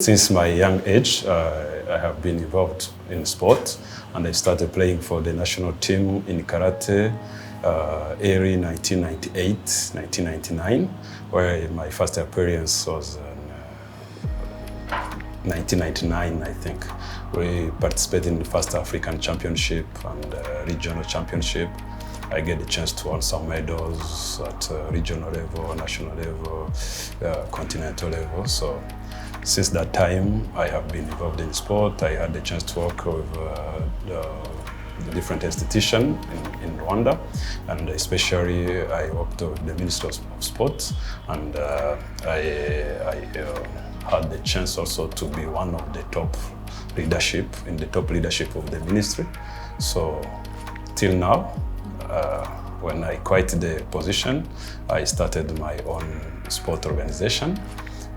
Since my young age, I have been involved in sport, and I started playing for the national team in karate early 1998, 1999, where my first appearance was in 1999, I think. We participated in the first African Championship and regional championship. I get the chance to win some medals at regional level, national level, continental level. So since that time, I have been involved in sport. I had the chance to work with the different institutions in Rwanda, and especially I worked with the Ministry of Sport, and I had the chance also to be one of the top leadership of the ministry. So till now, when I quit the position, I started my own sport organization.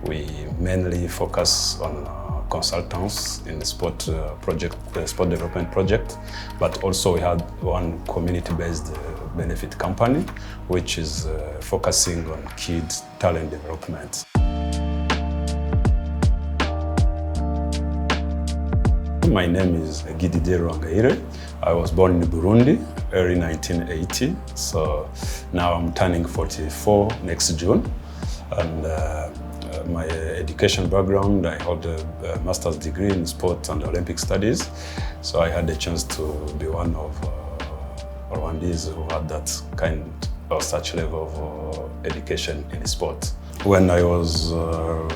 We mainly focus on consultants in the sport sport development project, but also we had one community-based benefit company, which is focusing on kids' talent development. My name is Rurangayire. I was born in Burundi, early 1980. So now I'm turning 44 next June. And my education background, I hold a master's degree in sport and Olympic studies. So I had the chance to be one of Rwandese who had that kind of such level of education in sport. When I was a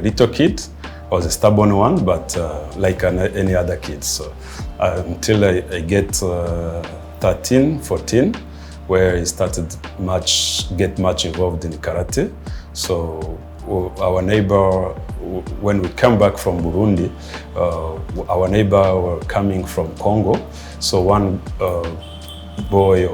little kid, I was a stubborn one, but like any other kid. So until I get 13, 14, where I started get much involved in karate. So our neighbor, when we came back from Burundi, our neighbor were coming from Congo. So one boy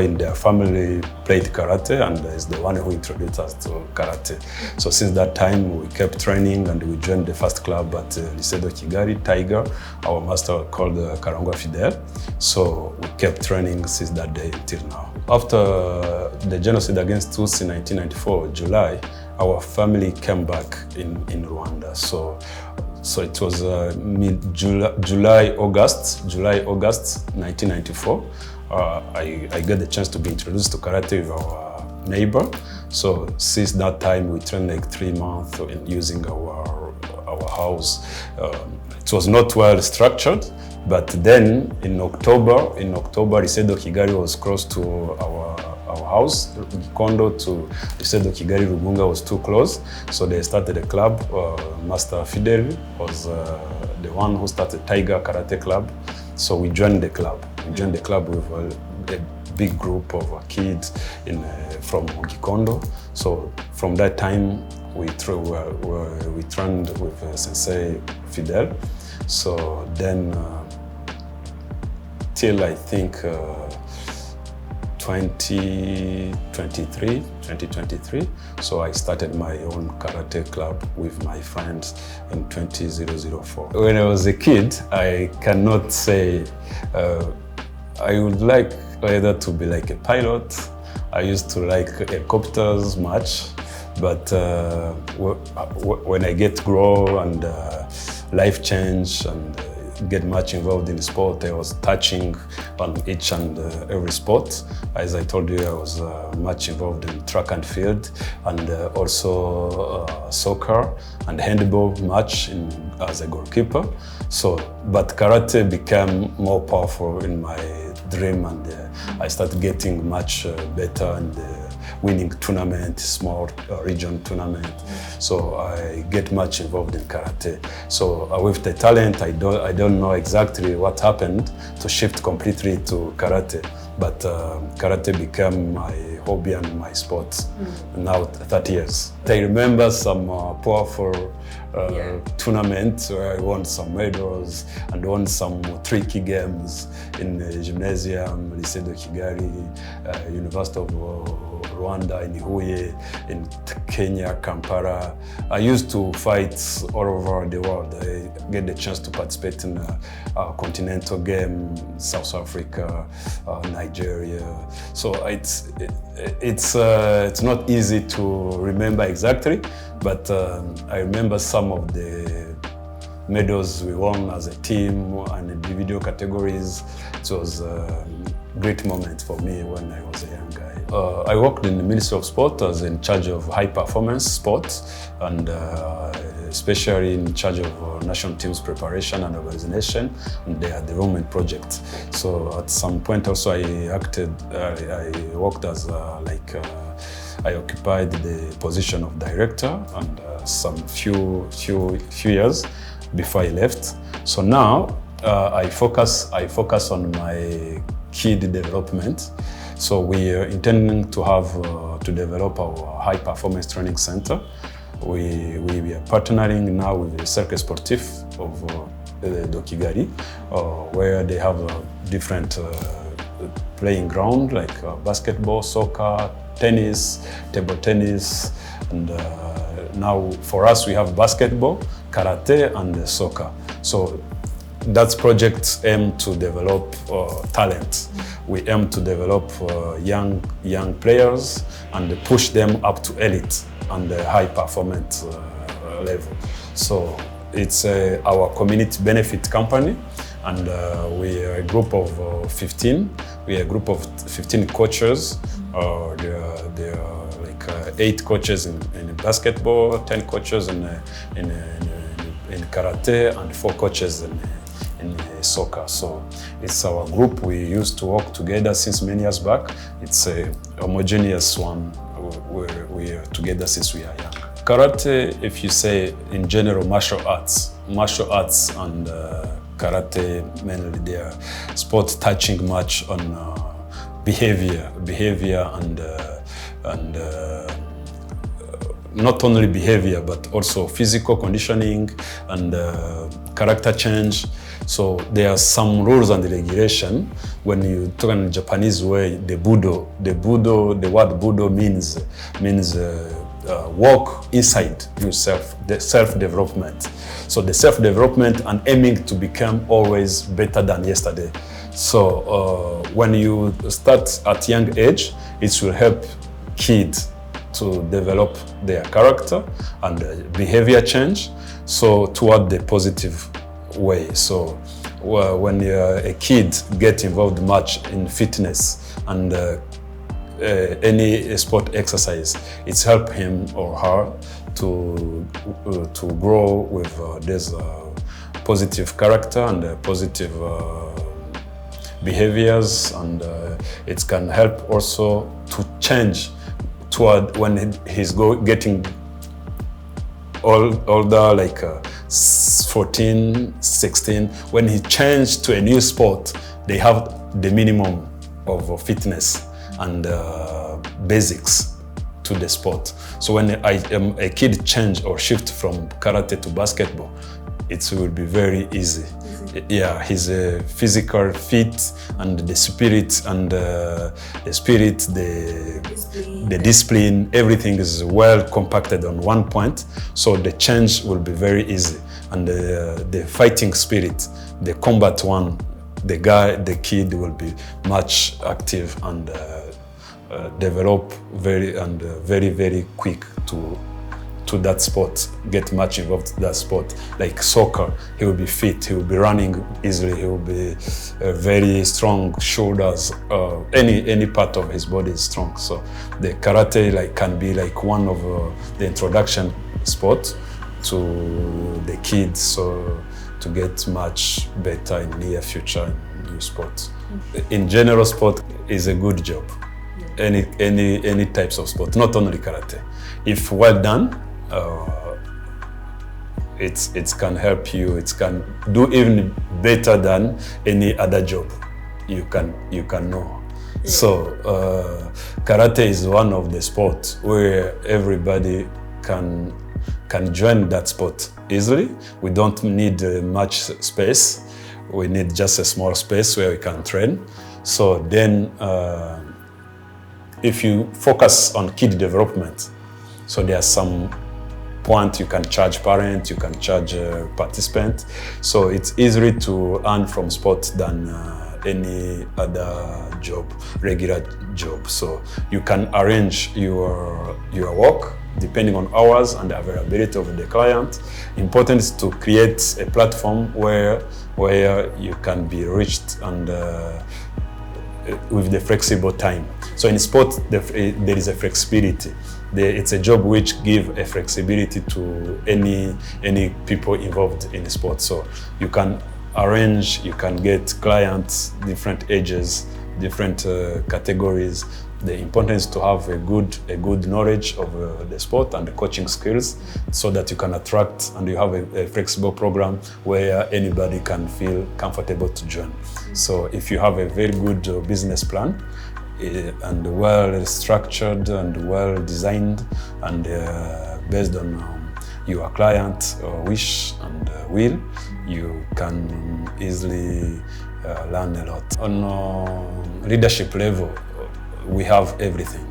in their family played karate, and is the one who introduced us to karate. So since that time, we kept training, and we joined the first club at Lycée de Kigali, Tiger. Our master called Karangwa Fidel. So we kept training since that day until now. After the genocide against Tutsi in 1994, July, our family came back in Rwanda. So it was July, August 1994. I got the chance to be introduced to karate with our neighbor. So since that time, we trained like 3 months in using our house. It was not well structured, but then in October, Lycée de Kigali was close to our house. Kondo to Lycée de Kigali Rugunga was too close, so they started a club. Master Fidel was the one who started Tiger Karate Club. So we joined the club. We joined the club with a big group of kids from Gikondo. So from that time, we trained with Sensei Fidel. So then, till I think 2023, so I started my own karate club with my friends in 2004. When I was a kid, I cannot say I would like either to be like a pilot. I used to like helicopters much, but when I grow and life change and get much involved in sport, I was touching on each and every sport. As I told you, I was much involved in track and field, and also soccer and handball much as a goalkeeper. So, but karate became more powerful in my dream, and I started getting much better and winning tournament, small region tournament. So I get much involved in karate. So with the talent, I don't know exactly what happened to shift completely to karate, but karate became my hobby and my sport now 30 years. I remember some powerful tournaments where I won some medals and won some tricky games in the gymnasium, Lycée de Kigali, University of Rwanda, in Huye, in Kenya, Kampala. I used to fight all over the world. I get the chance to participate in a continental game, South Africa, Nigeria. So it's not easy to remember exactly, but I remember some of the medals we won as a team and individual categories. It was a great moment for me when I was a young guy. I worked in the Ministry of Sport as in charge of high performance sports, and especially in charge of national teams preparation and organization, and the enrollment project. So at some point also I worked as I occupied the position of director and some few years before I left. So now I focus on my kid development. So we are intending to have to develop our high performance training center. We are partnering now with the Cercle Sportif of Kigali, where they have different playing ground like basketball, soccer, tennis, table tennis, and now for us we have basketball, karate, and soccer. So that project aims to develop talent. We aim to develop young players and push them up to elite and the high performance level. So it's our community benefit company, and we are a group of 15. We are a group of 15 coaches. There are like 8 coaches in basketball, 10 coaches in karate, and 4 coaches in soccer. So it's our group. We used to work together since many years back. It's a homogeneous one where we are together since we are young. Karate, if you say in general martial arts and karate mainly, they are sports touching much on behavior and not only behavior but also physical conditioning and character change. So there are some rules and regulation. When you talk in Japanese way, the word budo means work inside yourself, the self-development. So the self-development and aiming to become always better than yesterday. So when you start at young age, it will help kids to develop their character and behavior change, so toward the positive way. So when a kid gets involved much in fitness and any sport exercise, it's help him or her to grow with this positive character and positive behaviors, and it can help also to change toward when he's getting older, like 14, 16, when he changed to a new sport, they have the minimum of fitness and basics to the sport. So when a kid change or shift from karate to basketball, it will be very easy. Yeah, he's physical fit, and the spirit and the discipline, everything is well compacted on one point. So the change will be very easy, and the fighting spirit, the combat one, the kid will be much active and develop very quick to that sport, get much involved in that sport. Like soccer, he will be fit, he will be running easily, he will be very strong shoulders, any part of his body is strong. So the karate can be like one of the introduction sport to the kids, so to get much better in near future in new sports. In general, sport is a good job. Any types of sport, not only karate. If well done, it can help you. It can do even better than any other job you can know. Yeah. So karate is one of the sports where everybody can join that sport easily. We don't need much space. We need just a small space where we can train. So then if you focus on kid development, so there are some point you can charge parent, you can charge participant. So it's easier to earn from sport than any other job, regular job. So you can arrange your work depending on hours and the availability of the client. Important is to create a platform where you can be reached and with the flexible time. So in sport, there is a flexibility. It's a job which gives a flexibility to any people involved in sport. So you can arrange, you can get clients, different ages, different categories. The importance is to have a good knowledge of the sport and the coaching skills, so that you can attract and you have a flexible program where anybody can feel comfortable to join. So if you have a very good business plan and well structured and well designed and based on your client wish and will, you can easily learn a lot. On leadership level, we have everything,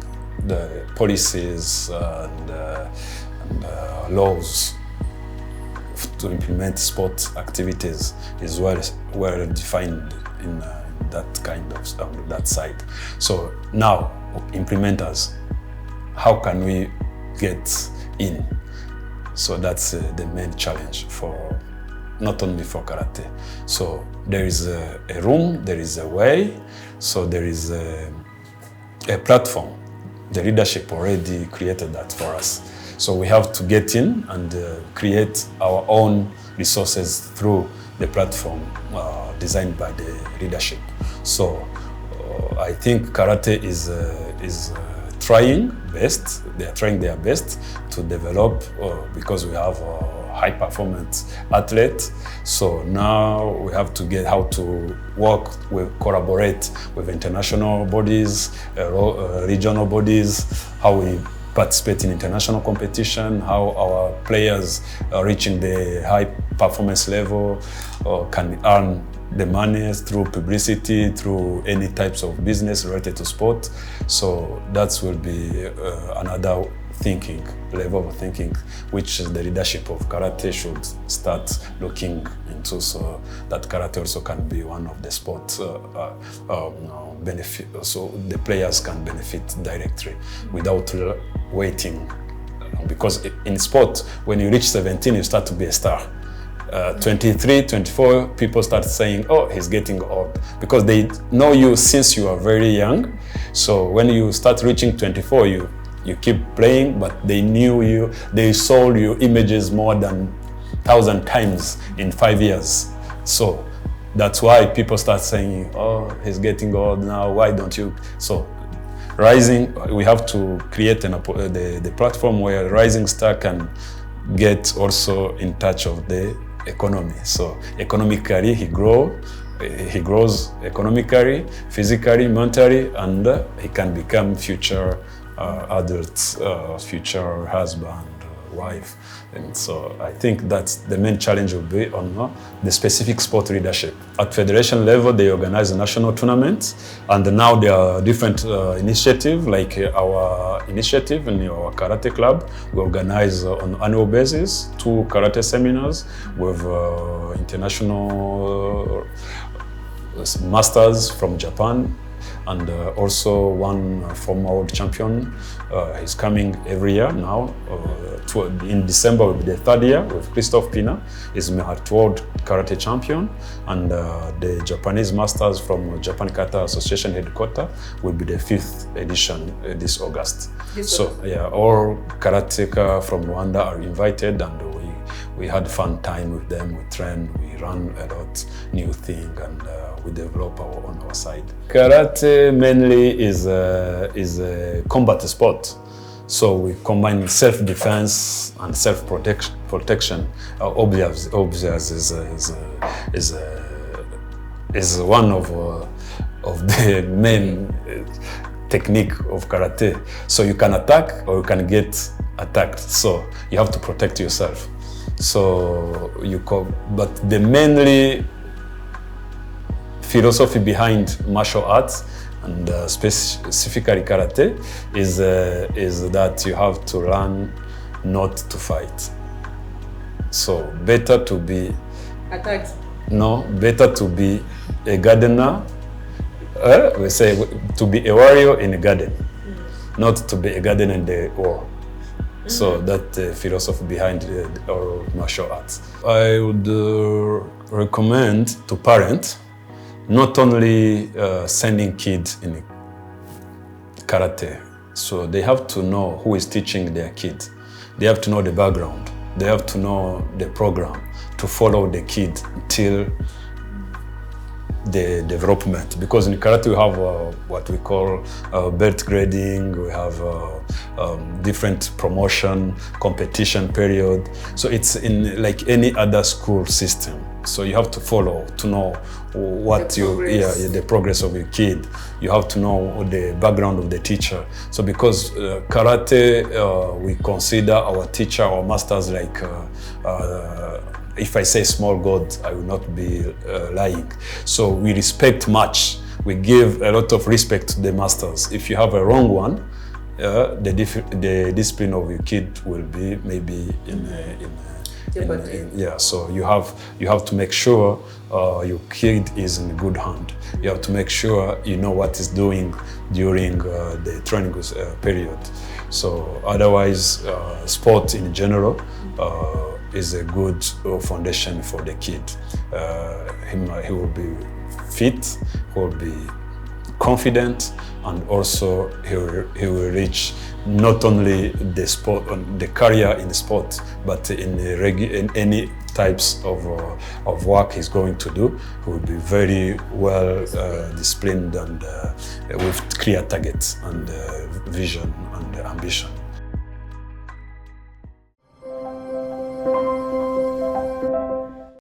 the policies and laws to implement sport activities is well defined in that kind of that side. So now, implementers, how can we get in? So that's the main challenge for not only for karate. So there is a room, there is a way, so there is a platform. The leadership already created that for us. So we have to get in and create our own resources through the platform designed by the leadership. So I think karate is trying best. They are trying their best to develop because we have high performance athletes. So now we have to get how to collaborate with international bodies, regional bodies, how we participate in international competition, how our players are reaching the high performance level, can earn the money through publicity, through any types of business related to sport. So that will be another level of thinking, which the leadership of karate should start looking into, so that karate also can be one of the sport benefit, so the players can benefit directly without waiting. Because in sport, when you reach 17, you start to be a star. 23, 24, people start saying, oh, he's getting old, because they know you since you are very young. So when you start reaching 24, you keep playing, but they knew you, they saw your images more than 1,000 times in 5 years. So that's why people start saying, oh, he's getting old now, why don't you? So rising, we have to create the platform where rising star can get also in touch of the economy. So economically, he grows economically, physically, mentally, and he can become future adults, future husband, wife. And so I think that's the main challenge will be on the specific sport leadership. At federation level, they organize a national tournament, and now there are different initiatives, like our initiative in our karate club. We organize on annual basis 2 karate seminars with international masters from Japan, and also one former world champion. He's coming every year now. In December will be the 3rd year with Christophe Pina. He's world karate champion, and the Japanese masters from Japan Kata Association headquarters will be the 5th edition this August. Yeah, all karateka from Rwanda are invited, and we had fun time with them. We train, we run a lot new thing, and we develop on our side. Karate mainly is a combat sport. So we combine self-defense and self-protection. Obvious is one of the main technique of karate. So you can attack or you can get attacked. So you have to protect yourself. So but the mainly philosophy behind martial arts And specifically karate is that you have to learn not to fight. So better to be attacked. No, better to be a gardener. We say to be a warrior in a garden, not to be a gardener in the war. So that's the philosophy behind our martial arts. I would recommend to parents not only sending kids in karate, so they have to know who is teaching their kids. They have to know the background. They have to know the program to follow the kid till the development. Because in karate we have what we call belt grading, we have different promotion, competition period. So it's in like any other school system. So you have to follow to know what the progress of your kid. You have to know the background of the teacher. So because karate, we consider our teacher, our masters like, if I say small god, I will not be lying. So we respect much. We give a lot of respect to the masters. If you have a wrong one, the discipline of your kid will be maybe so you have to make sure your kid is in good hand. You have to make sure you know what is doing during the training period. So otherwise, sport in general is a good foundation for the kid. He will be fit, he will be confident, and also he will reach not only the sport, the career in the sport, but in any types of work he's going to do. He will be very well disciplined and with clear targets and vision and ambition.